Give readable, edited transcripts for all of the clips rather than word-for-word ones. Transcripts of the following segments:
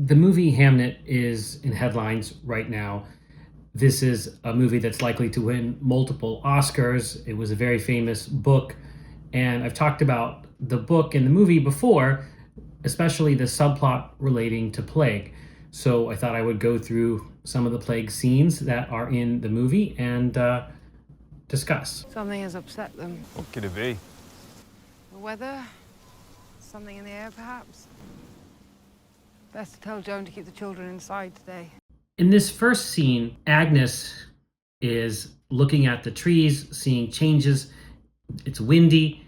The movie Hamnet is in headlines right now. This is a movie that's likely to win multiple Oscars. It was a very famous book, and I've talked about the book and the movie before, especially the subplot relating to plague. So I thought I would go through some of the plague scenes that are in the movie and discuss. Something has upset them. What could it be? The weather? Something in the air, perhaps? Best to tell Joan to keep the children inside today. In this first scene, Agnes is looking at the trees, seeing changes. It's windy,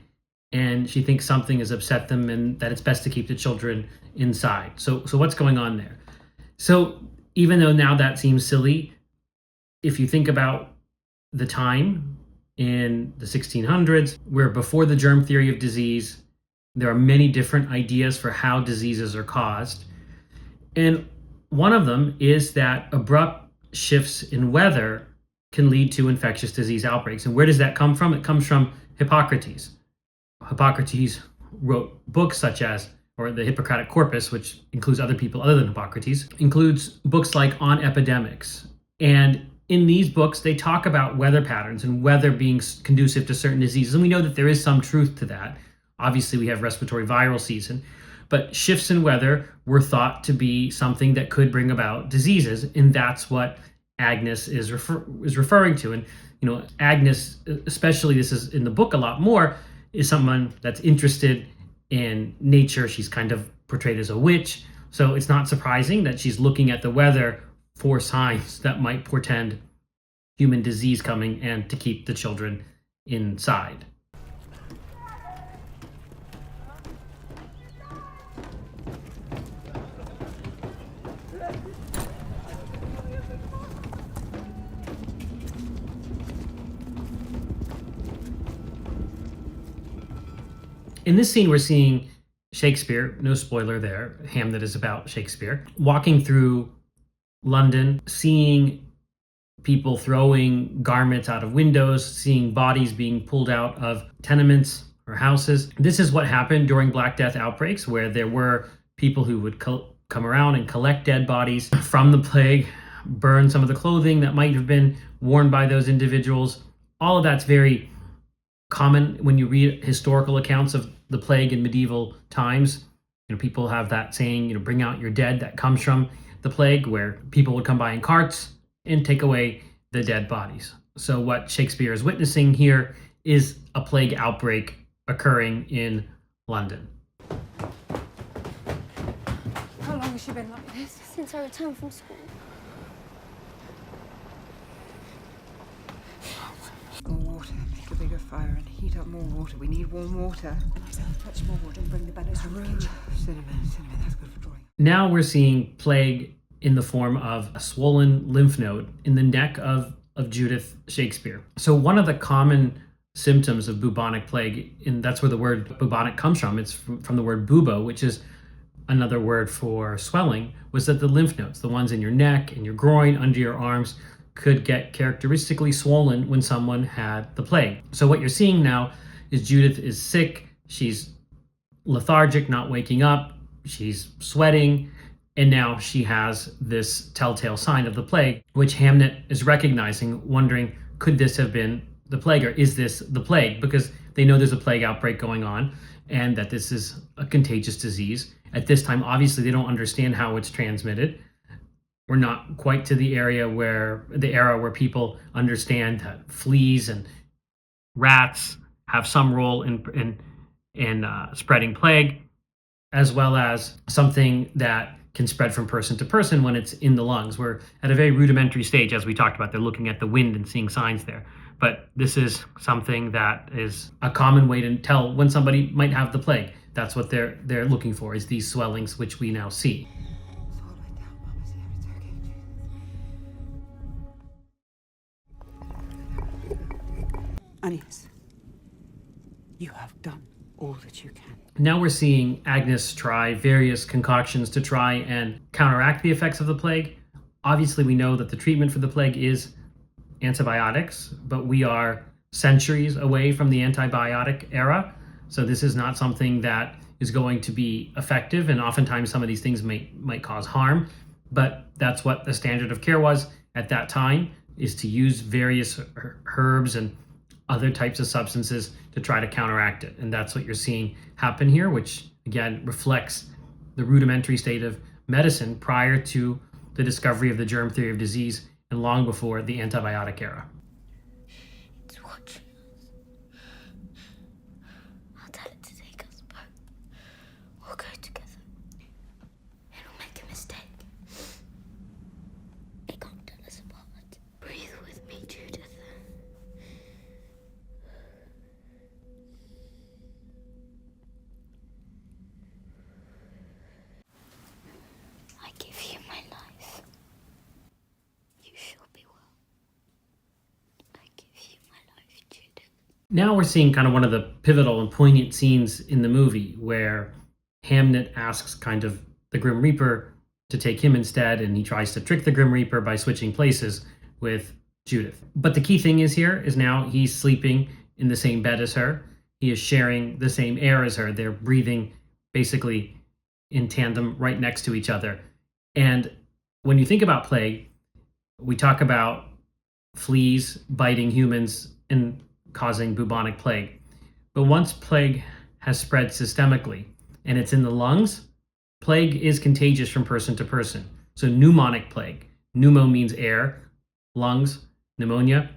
and she thinks something has upset them and that it's best to keep the children inside. So what's going on there? So even though now that seems silly, if you think about the time in the 1600s, we're before the germ theory of disease. There are many different ideas for how diseases are caused. And one of them is that abrupt shifts in weather can lead to infectious disease outbreaks. And where does that come from? It comes from Hippocrates. Hippocrates wrote books such as, or the Hippocratic Corpus, which includes other people other than Hippocrates, includes books like On Epidemics. And in these books, they talk about weather patterns and weather being conducive to certain diseases. And we know that there is some truth to that. Obviously, we have respiratory viral season, but shifts in weather were thought to be something that could bring about diseases, and that's what Agnes is referring to. And Agnes, especially, this is in the book a lot more, is someone that's interested in nature. She's kind of portrayed as a witch, so it's not surprising that she's looking at the weather for signs that might portend human disease coming and to keep the children inside. In this scene, we're seeing Shakespeare, no spoiler there, Hamnet is about Shakespeare, walking through London, seeing people throwing garments out of windows, seeing bodies being pulled out of tenements or houses. This is what happened during Black Death outbreaks, where there were people who would come around and collect dead bodies from the plague, burn some of the clothing that might have been worn by those individuals. All of that's very common when you read historical accounts of the plague in medieval times. People have that saying, bring out your dead, that comes from the plague, where people would come by in carts and take away the dead bodies. So what Shakespeare is witnessing here is a plague outbreak occurring in London. How long has she been like this? Since I returned from school. More water. Make a bigger fire and heat up more water. We need warm water. Fetch more water and bring the bellows from the kitchen. Cinnamon. That's good for drawing. Now we're seeing plague in the form of a swollen lymph node in the neck of Judith Shakespeare. So one of the common symptoms of bubonic plague, and that's where the word bubonic comes from, it's from the word bubo, which is another word for swelling, was that the lymph nodes, the ones in your neck, in your groin, under your arms, could get characteristically swollen when someone had the plague. So what you're seeing now is Judith is sick, she's lethargic, not waking up, she's sweating, and now she has this telltale sign of the plague, which Hamnet is recognizing, wondering, could this have been the plague, or is this the plague? Because they know there's a plague outbreak going on and that this is a contagious disease. At this time, obviously, they don't understand how it's transmitted. We're not quite to the era where people understand that fleas and rats have some role in spreading plague, as well as something that can spread from person to person when it's in the lungs. We're at a very rudimentary stage, as we talked about. They're looking at the wind and seeing signs there. But this is something that is a common way to tell when somebody might have the plague. That's what they're looking for, is these swellings, which we now see. Agnes, you have done all that you can. Now we're seeing Agnes try various concoctions to try and counteract the effects of the plague. Obviously, we know that the treatment for the plague is antibiotics, but we are centuries away from the antibiotic era. So this is not something that is going to be effective, and oftentimes some of these things might cause harm, but that's what the standard of care was at that time, is to use various herbs and other types of substances to try to counteract it. And that's what you're seeing happen here, which again reflects the rudimentary state of medicine prior to the discovery of the germ theory of disease and long before the antibiotic era. It's watching us. I'll tell it to take us both. We'll go together. It'll make a mistake. It can't tell us apart. Breathe with me, Judith. I give you my life. You shall be well. I give you my life, Judith. Now we're seeing kind of one of the pivotal and poignant scenes in the movie where Hamnet asks kind of the Grim Reaper to take him instead, and he tries to trick the Grim Reaper by switching places with Judith. But the key thing is here is now he's sleeping in the same bed as her. He is sharing the same air as her. They're breathing basically in tandem right next to each other. And when you think about plague, we talk about fleas biting humans and causing bubonic plague. But once plague has spread systemically and it's in the lungs, plague is contagious from person to person. So pneumonic plague, pneumo means air, lungs, pneumonia.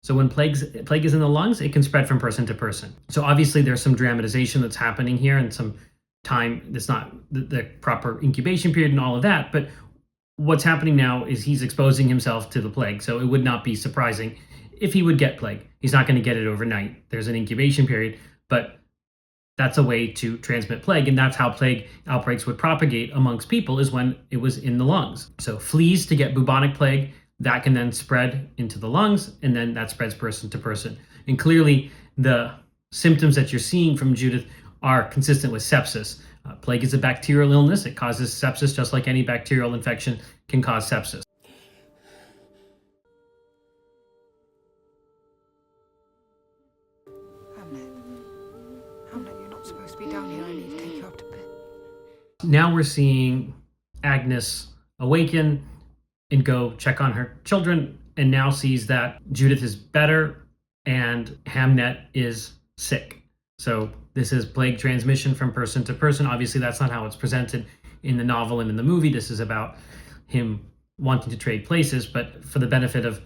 So when plague is in the lungs, it can spread from person to person. So obviously there's some dramatization that's happening here and some time that's not the proper incubation period and all of that. But what's happening now is he's exposing himself to the plague. So it would not be surprising if he would get plague. He's not going to get it overnight. There's an incubation period, but that's a way to transmit plague. And that's how plague outbreaks would propagate amongst people, is when it was in the lungs. So fleas to get bubonic plague, that can then spread into the lungs, and then that spreads person to person. And clearly the symptoms that you're seeing from Judith are consistent with sepsis. Plague is a bacterial illness. It causes sepsis, just like any bacterial infection can cause sepsis. Hamnet, you're not supposed to be down here. I need to take you up to bed. Now we're seeing Agnes awaken and go check on her children, and now sees that Judith is better and Hamnet is sick. So this is plague transmission from person to person. Obviously, that's not how it's presented in the novel and in the movie. This is about him wanting to trade places, but for the benefit of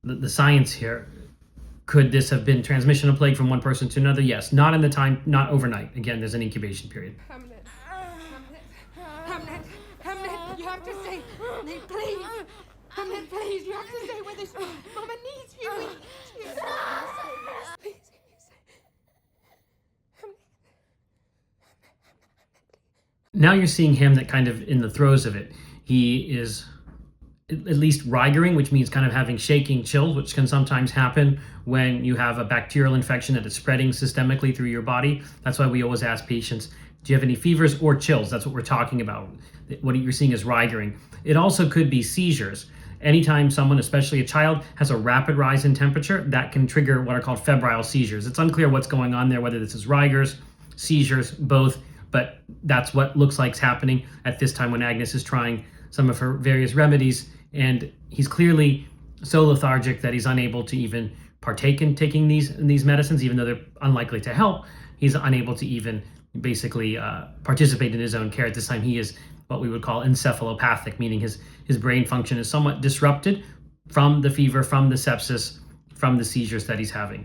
the science here, could this have been transmission of plague from one person to another? Yes, not in the time, not overnight. Again, there's an incubation period. Hamnet, Hamnet, you have to stay. Please. Hamnet, please, you have to stay with us. Mama needs you. We need you. Please. Now you're seeing Hamnet kind of in the throes of it. He is at least rigering, which means kind of having shaking chills, which can sometimes happen when you have a bacterial infection that is spreading systemically through your body. That's why we always ask patients, do you have any fevers or chills? That's what we're talking about. What you're seeing is rigering. It also could be seizures. Anytime someone, especially a child, has a rapid rise in temperature, that can trigger what are called febrile seizures. It's unclear what's going on there, whether this is rigors, seizures, both, but that's what looks like is happening at this time when Agnes is trying some of her various remedies, and he's clearly so lethargic that he's unable to even partake in taking these medicines, even though they're unlikely to help. He's unable to even basically participate in his own care. At this time, he is what we would call encephalopathic, meaning his brain function is somewhat disrupted from the fever, from the sepsis, from the seizures that he's having.